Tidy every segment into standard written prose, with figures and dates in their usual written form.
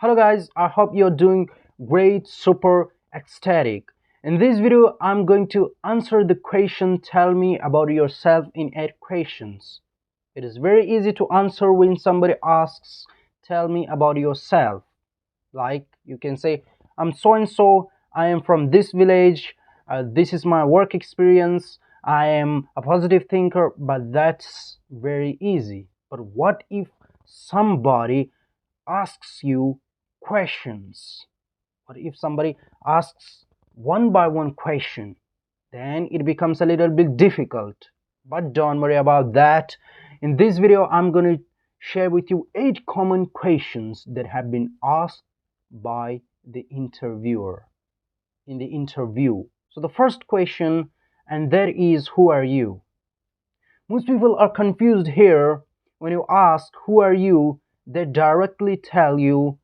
Hello guys, I hope you're doing great, super ecstatic. In this video, I'm going to answer the question, tell me about yourself in 8 questions. It is very easy to answer when somebody asks, tell me about yourself. Like you can say, I'm so and so, I am from this village, this is my work experience, I am a positive thinker, but that's very easy. But what if somebody asks you questions? What if somebody asks one by one question? Then it becomes a little bit difficult. But don't worry about that. In this video, I'm going to share with you 8 common questions that have been asked by the interviewer in the interview. So the first question, and that is, who are you? Most people are confused here. When you ask, who are you, they directly tell you,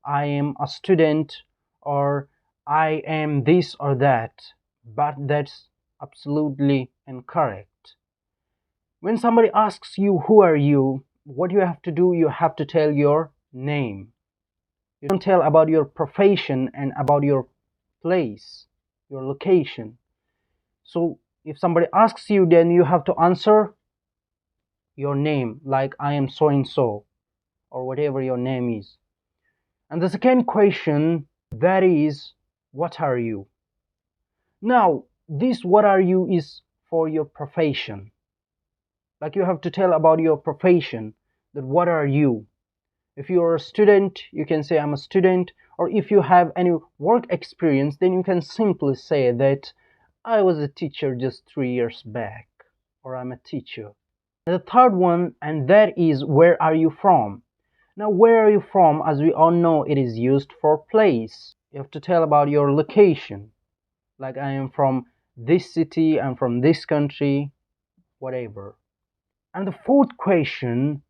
I am a student, or I am this or that. But that's absolutely incorrect. When somebody asks you, who are you, what you have to do, you have to tell your name. You don't tell about your profession and about your place, your location. So if somebody asks you, then you have to answer your name, like I am so and so, or whatever your name is. And the second question, that is, what are you? Now, this what are you is for your profession. Like you have to tell about your profession, that what are you? If you are a student, you can say I'm a student, or if you have any work experience, then you can simply say that I was a teacher just 3 years back, or I'm a teacher. The third one, and that is, where are you from? Now, where are you from? As we all know, it is used for place. You have to tell about your location. Like I am from this city, I'm from this country, whatever. And the fourth question,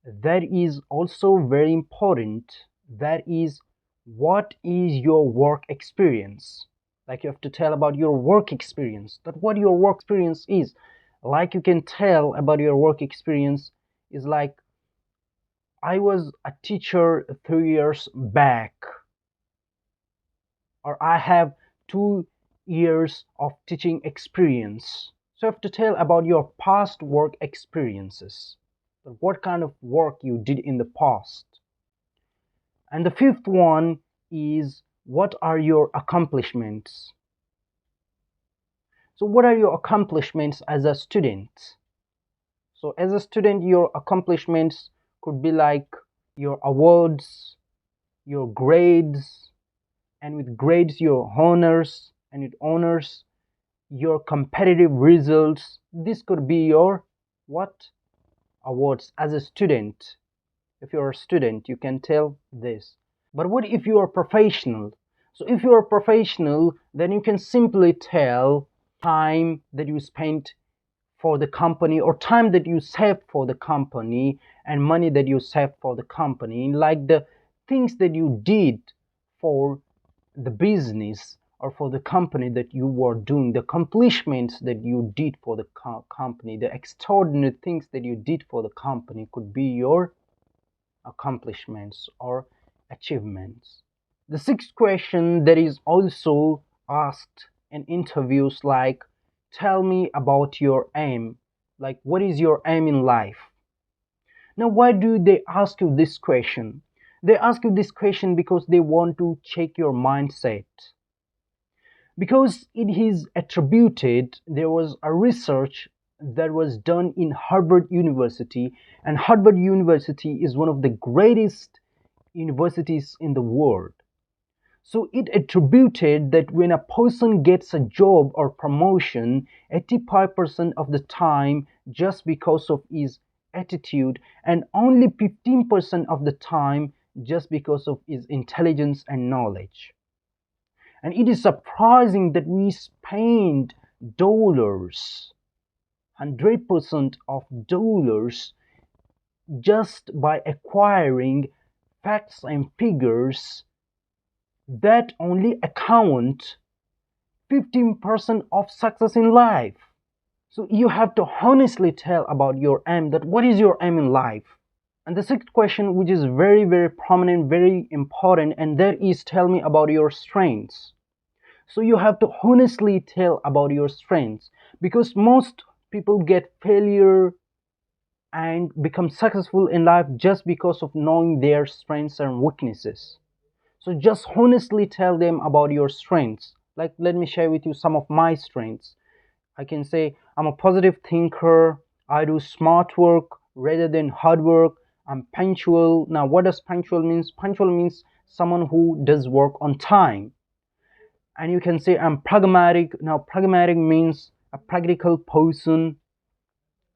that is also very important. That is, what is your work experience? Like you have to tell about your work experience, that what your work experience is. Like you can tell about your work experience is like, I was a teacher 3 years back, or I have 2 years of teaching experience. So you have to tell about your past work experiences, what kind of work you did in the past. And the fifth one is, what are your accomplishments? So what are your accomplishments as a student? So as a student, your accomplishments could be like your awards, your grades, and with grades your honors, and with honors your competitive results. This could be your what? Awards as a student. If you're a student, you can tell this. But what if you are professional? So if you are professional, then you can simply tell time that you spent for the company, or time that you saved for the company, and money that you saved for the company, like the things that you did for the business or for the company that you were doing, the accomplishments that you did for the company, the extraordinary things that you did for the company could be your accomplishments or achievements. The sixth question that is also asked in interviews, like, tell me about your aim. Like, what is your aim in life? Now, why do they ask you this question? They ask you this question because they want to check your mindset. Because it is attributed, there was a research that was done in Harvard University, and Harvard University is one of the greatest universities in the world. So it attributed that when a person gets a job or promotion, 85% of the time just because of his attitude, and only 15% of the time just because of his intelligence and knowledge. And it is surprising that we spend dollars, 100% of dollars, just by acquiring facts and figures that only account 15% of success in life. So you have to honestly tell about your aim, that what is your aim in life? And the sixth question, which is very, very prominent, very important, and that is tell me about your strengths. So you have to honestly tell about your strengths, because most people get failure and become successful in life just because of knowing their strengths and weaknesses. So just honestly tell them about your strengths. Like, let me share with you some of my strengths. I can say I'm a positive thinker, I do smart work rather than hard work, I'm punctual. Now, what does punctual means? Punctual means someone who does work on time. And you can say I'm pragmatic. Now, pragmatic means a practical person,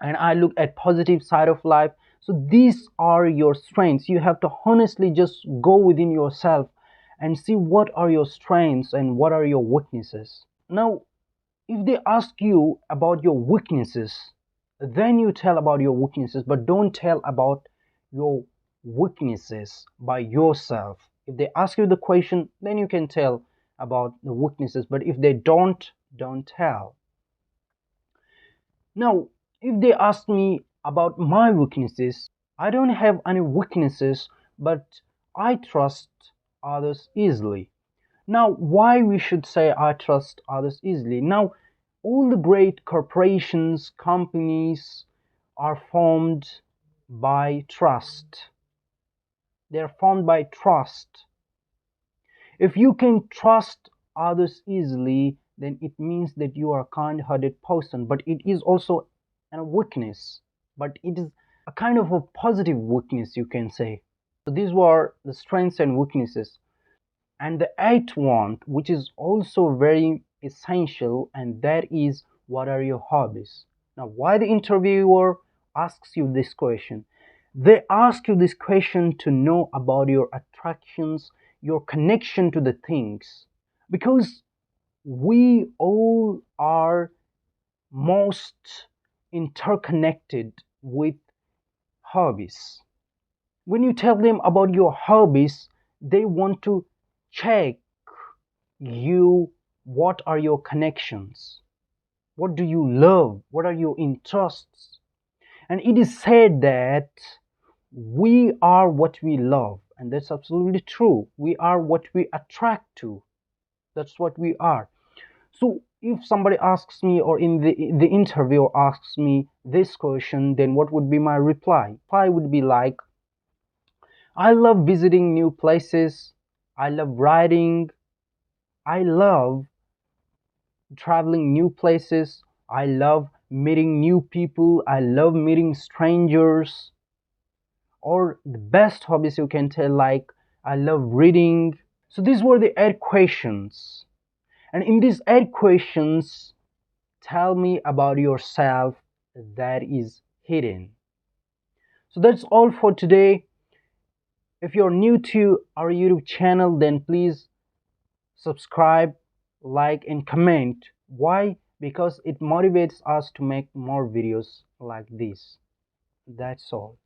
and I look at positive side of life. So these are your strengths. You have to honestly just go within yourself and see what are your strengths and what are your weaknesses. Now, if they ask you about your weaknesses, then you tell about your weaknesses, but don't tell about your weaknesses by yourself. If they ask you the question, then you can tell about the weaknesses, but if they don't tell. Now, if they ask me about my weaknesses, I don't have any weaknesses, but I trust others easily. Now, why we should say I trust others easily? Now, all the great corporations, companies are formed by trust. They are formed by trust. If you can trust others easily, then it means that you are a kind-hearted person, but it is also a weakness, but it is a kind of a positive weakness, you can say. So these were the strengths and weaknesses. And the eighth one, which is also very essential, and that is what are your hobbies? Now, why the interviewer asks you this question? They ask you this question to know about your attractions, your connection to the things, because we all are most interconnected with hobbies. When you tell them about your hobbies, they want to check you, what are your connections, what do you love, what are your interests. And it is said that we are what we love, and that's absolutely true. We are what we attract to. That's what we are. So if somebody asks me, or in the interview asks me this question, then what would be my reply? I would be like, I love visiting new places, I love writing, I love traveling new places, I love meeting new people, I love meeting strangers. Or the best hobbies you can tell, like I love reading. So these were the 8 questions, and in these 8 questions, tell me about yourself that is hidden. So that's all for today. If you're new to our YouTube channel, then please subscribe, like, and comment. Why? Because it motivates us to make more videos like this. That's all.